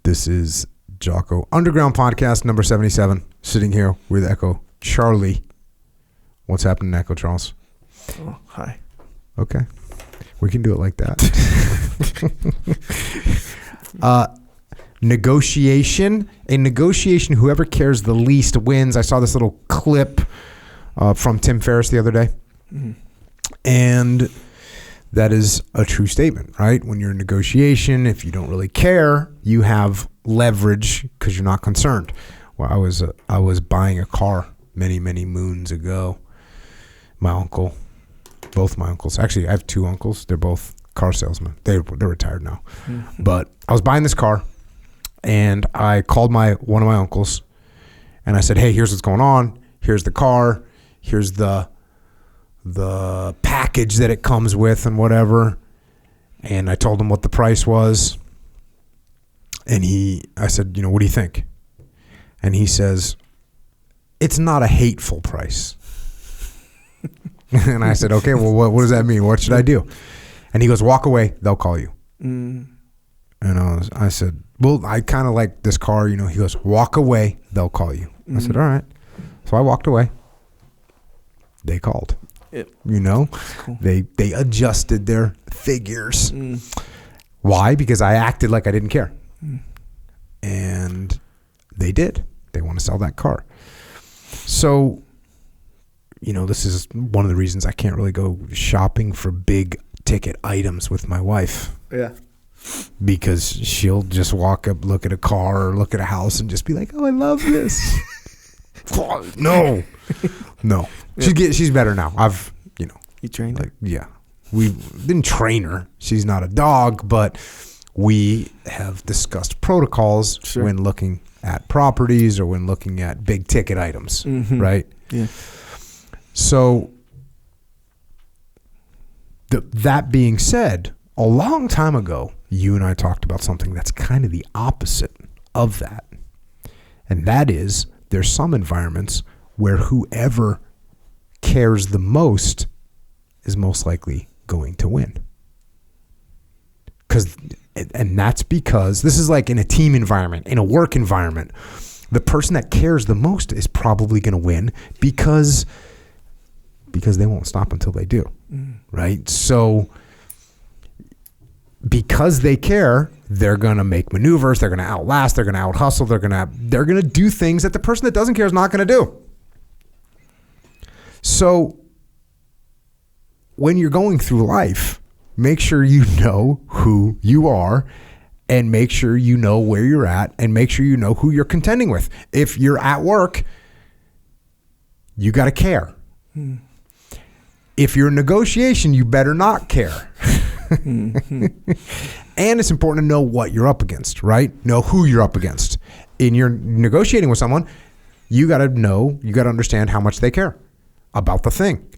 This is Jocko Underground Podcast number 77. Sitting here with Echo Charlie. What's happening, Echo Charles? Oh, hi. Okay. We can do it like that. Negotiation. A negotiation, whoever cares the least wins. I saw this little clip from Tim Ferriss the other day. Mm-hmm. And that is a true statement, right? When you're in negotiation, if you don't really care, you have leverage because you're not concerned. Well, I was buying a car many moons ago. My uncle, both my uncles. Actually, I have two uncles. They're both car salesmen. They're retired now. Mm-hmm. But I was buying this car, and I called one of my uncles, and I said, "Hey, here's what's going on. Here's the car. Here's the package that it comes with and whatever." And I told him what the price was. And I said, what do you think? And he says, "It's not a hateful price." And I said, "Okay, well, what does that mean? What should I do?" And he goes, "Walk away. They'll call you." Mm. And I said, "Well, I kind of like this car." He goes, "Walk away. They'll call you." I said, "All right." So I walked away. They called. Yep. Cool. They adjusted their figures. Why? Because I acted like I didn't care. And they did. They want to sell that car. So, this is one of the reasons I can't really go shopping for big ticket items with my wife. Yeah. Because she'll just walk up, look at a car or look at a house and just be like, "Oh, I love this." No. She's better now. You trained her? Yeah. We didn't train her. She's not a dog, but we have discussed protocols when looking at properties or when looking at big ticket items, right? Yeah. So that being said, a long time ago, you and I talked about something that's kind of the opposite of that. And that is, there's some environments where whoever cares the most is most likely going to win. And that's because this is like in a team environment, in a work environment, the person that cares the most is probably going to win because they won't stop until they do, right? So because they care, they're going to make maneuvers, they're going to outlast, they're going to out-hustle, they're going to do things that the person that doesn't care is not going to do. So when you're going through life, make sure you know who you are and make sure you know where you're at and make sure you know who you're contending with. If you're at work, you got to care. If you're in negotiation, you better not care. And it's important to know what you're up against, right? Know who you're up against. In your negotiating with someone, you got to understand how much they care about the thing.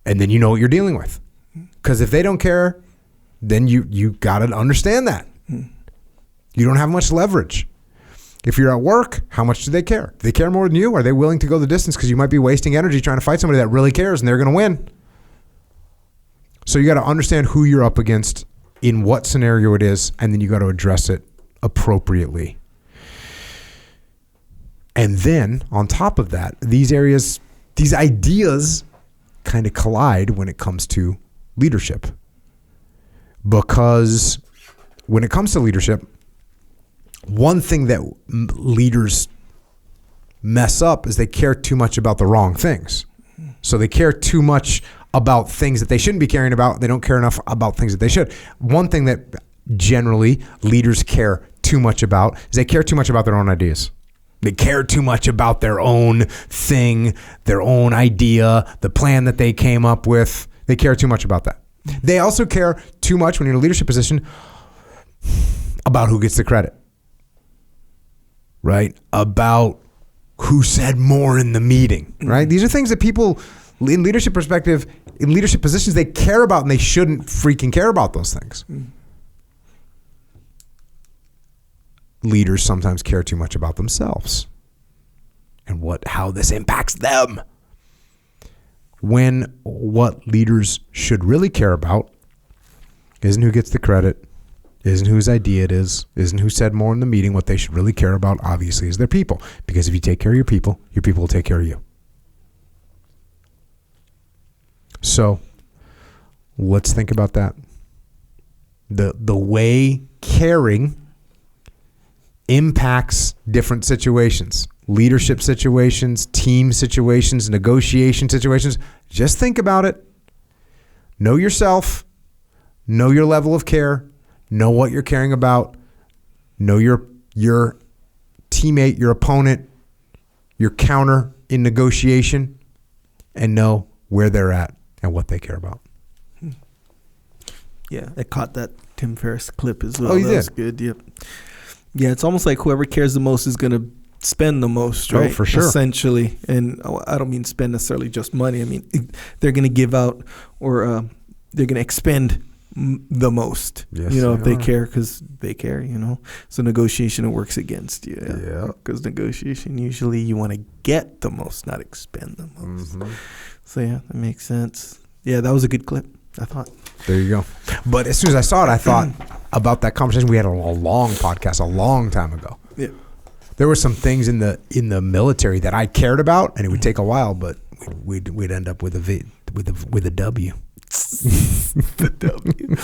And then you know what you're dealing with. Because if they don't care, then you got to understand that. You don't have much leverage. If you're at work, how much do they care? Do they care more than you? Are they willing to go the distance? Because you might be wasting energy trying to fight somebody that really cares and they're going to win. So you got to understand who you're up against, in what scenario it is, and then you got to address it appropriately. And then on top of that, these ideas kind of collide when it comes to leadership. Because when it comes to leadership, one thing that leaders mess up is they care too much about the wrong things. So they care too much about things that they shouldn't be caring about. They don't care enough about things that they should. One thing that generally leaders care too much about is they care too much about their own ideas. They care too much about their own thing, their own idea, the plan that they came up with. They care too much about that. They also care too much when you're in a leadership position about who gets the credit, right? About who said more in the meeting, right? These are things that people in leadership perspective, in leadership positions, they care about, and they shouldn't freaking care about those things. Leaders sometimes care too much about themselves and how this impacts them. When what leaders should really care about isn't who gets the credit, isn't whose idea it is, isn't who said more in the meeting. What they should really care about, obviously, is their people. Because if you take care of your people will take care of you. So let's think about that. The way caring impacts different situations, leadership situations, team situations, negotiation situations. Just think about it. Know yourself. Know your level of care. Know what you're caring about. Know your teammate, your opponent, your counter in negotiation, and know where they're at and what they care about. Yeah, I caught that Tim Ferriss clip as well. Oh, you that did? was good. Yep. Yeah, it's almost like whoever cares the most is going to spend the most, right? Oh, for sure. Essentially. And I don't mean spend necessarily just money. I mean, they're going to give out or they're going to expend the most, Yes, if they are. care, because they care, So negotiation, it works against you. Yeah. Because negotiation, usually you want to get the most, not expend the most. Mm-hmm. So, yeah, that makes sense. Yeah, that was a good clip, I thought. There you go. But as soon as I saw it, I thought about that conversation we had on a long podcast a long time ago. Yeah. There were some things in the military that I cared about, and it would take a while, but we'd end up with a W. The W.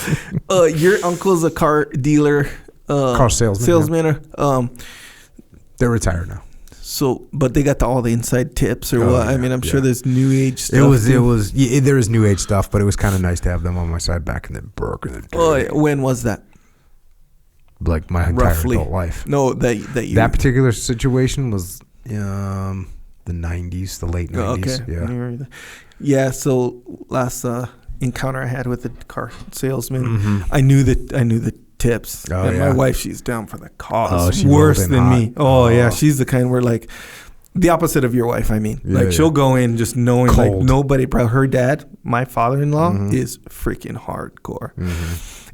Your uncle's a car dealer. Car salesman. They're retired now. So, but they got all the inside tips or what? Yeah, I mean, I'm sure there's new age stuff. There was new age stuff, but it was kind of nice to have them on my side back in the Burke. When was that? Like my entire adult life. No, that particular situation was the 90s, the late 90s. Okay. Yeah. So last encounter I had with the car salesman, I knew the tips. And my wife, she's down for the cause. Worse than me. Oh yeah, she's the kind where like the opposite of your wife. I mean, she'll go in just knowing cold. Like nobody. Probably her dad, my father-in-law, is freaking hardcore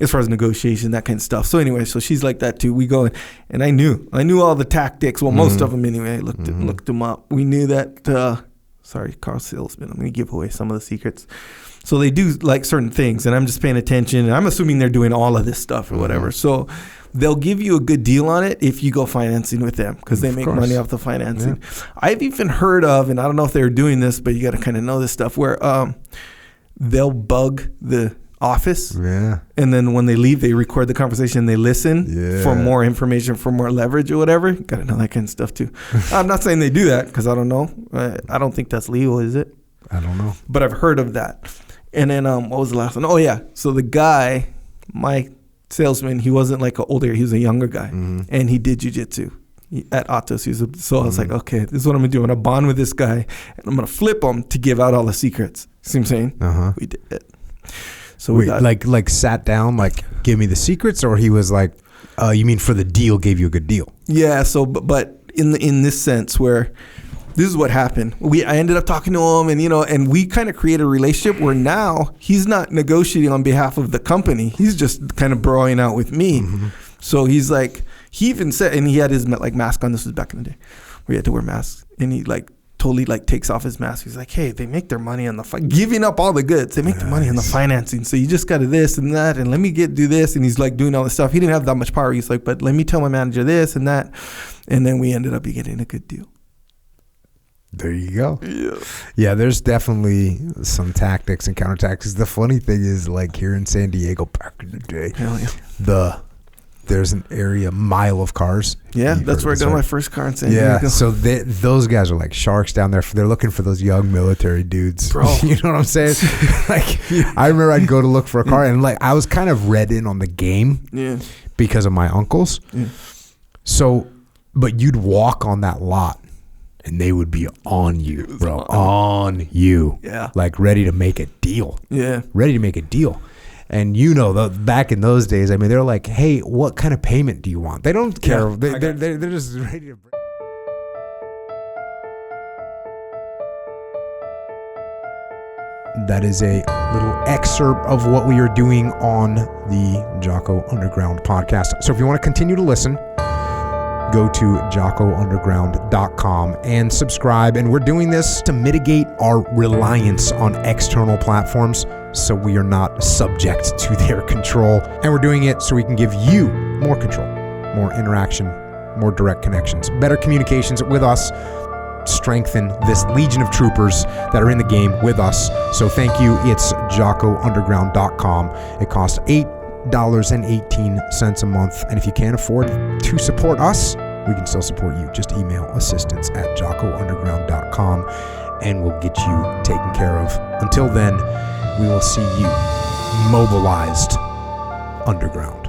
as far as negotiation, that kind of stuff. So anyway, so she's like that too. We go in, and I knew all the tactics. Well, most of them anyway. I looked them up. We knew that. Sorry, car salesman. I'm going to give away some of the secrets. So they do like certain things, and I'm just paying attention, and I'm assuming they're doing all of this stuff or whatever. So they'll give you a good deal on it if you go financing with them, because they make money off the financing. Yeah. I've even heard of, and I don't know if they're doing this, but you got to kind of know this stuff, where they'll bug the office, and then when they leave, they record the conversation, they listen for more information, for more leverage or whatever. Got to know that kind of stuff too. I'm not saying they do that, because I don't know. I don't think that's legal, is it? I don't know. But I've heard of that. And then what was the last one? Oh, yeah. So the guy, my salesman, he wasn't like an older, he was a younger guy. And he did Jiu Jitsu at Atos. So I was like, okay, this is what I'm going to do. I'm going to bond with this guy, and I'm going to flip him to give out all the secrets. See what I'm saying? We did it. So we got like sat down, like, give me the secrets, or he was like, you mean for the deal, gave you a good deal? Yeah. So, but in this sense where, this is what happened. I ended up talking to him, and and we kind of created a relationship where now he's not negotiating on behalf of the company. He's just kind of broing out with me. So he's like, he even said, and he had his like mask on. This was back in the day where he had to wear masks, and he like totally like takes off his mask. He's like, hey, they make their money on the giving up all the goods. They make their money on the financing. So you just got to this and that, and let me do this. And he's like doing all this stuff. He didn't have that much power. He's like, but let me tell my manager this and that, and then we ended up getting a good deal. There you go. Yeah, there's definitely some tactics and counter tactics. The funny thing is, like here in San Diego back in the day, there's an area, mile of cars. Yeah, that's where I got my first car in San Diego. Yeah, so those guys are like sharks down there. They're looking for those young military dudes. Bro. You know what I'm saying? Like, I remember I'd go to look for a car, and like I was kind of read in on the game because of my uncles. So, but you'd walk on that lot, and they would be on you, bro. On you. Yeah. Like ready to make a deal. Yeah. Ready to make a deal. And back in those days, I mean, they're like, hey, what kind of payment do you want? They don't care. They're just ready to. That is a little excerpt of what we are doing on the Jocko Underground podcast. So if you want to continue to listen, go to jockounderground.com and subscribe. And we're doing this to mitigate our reliance on external platforms. so we are not subject to their control. And we're doing it so we can give you more control, more interaction, more direct connections, better communications with us, strengthen this legion of troopers that are in the game with us. So thank you. It's JockoUnderground.com. It costs $8.18 a month. And if you can't afford to support us, we can still support you. Just email assistance@JockoUnderground.com and we'll get you taken care of. Until then, we will see you mobilized underground.